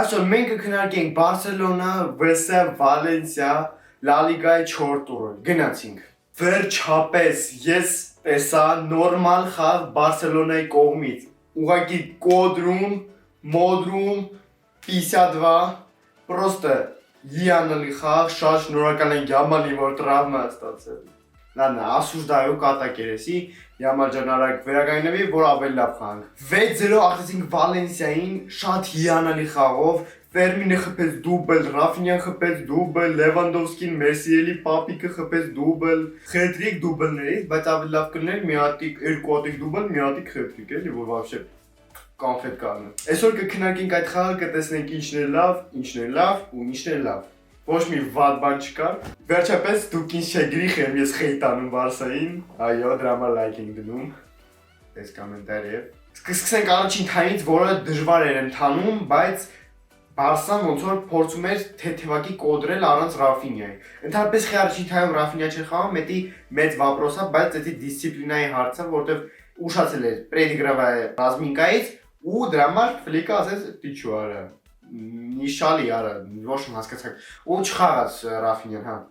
Այսօր մենք կքննարկենք Բարսելոնա vs Վալենսիա Լա Լիգայի 4 տուրը։ Գնացինք։ Վերջապես ես տեսա նորմալ խաղ Բարսելոնայի կողմից։ Ուղղակի կոդրում, մոդրում, 52, просто հիանալի խաղ, շատ շնորհակալ ենք Յամալի, որ տրավմա ստացել։ Լանա, ասուժդայու կատակ երեսի, Յամալ ջան արագ վերականգնվի, որ ավելի լավ խաղանք։ 6-0 ախտեցինք Վալենսիային, շատ հիանալի խաղով, Ֆերմինը խփեց դուբլ, Ռաֆինյան խփեց դուբլ, Լևանդովսկին, Մեսիելի Պապիկը խփեց դուբլ, խետրիկ դուբլներից, բայց ավելի լավ կլիներ մի հատիկ, երկու հատիկ դուբլ, մի հատիկ խետրիկ, էլի, որ вообще կոնֆետ կառնը։ Այսօր կքննարկենք այդ խաղը, կտեսնենք ինչն է լավ ու ինչն է լավ։ Ոչ մի վատ բան չկար։ Վերջապես դուք ինձ չգրիխ եմ, ես խեյտանում Բարսային, այո, դրա համար լայք ենք դնում։ Այս կոմենտարը։ Սկսենք առաջին թայմից, որը դժվար էր ընթանում, բայց Բարսան ոնց որ փորձում էր թեթևակի կոդրել առանց Ռաֆինյայի։ Ընդհանրապես առաջին թայում Ռաֆինյա չէր խաղում, դա մեծ վապրոս է, բայց դա դիսցիպլինայի հարց է, որտեվ ուշացել էր Պրեդիգրավայ ռազմիկայից ու դրա համար Ֆլիկը ասեց՝ «Դի չու արա»։ Նիշալի արա, ոչ հասկացաք։ Ու չխաղաց Ռաֆինյան, հա։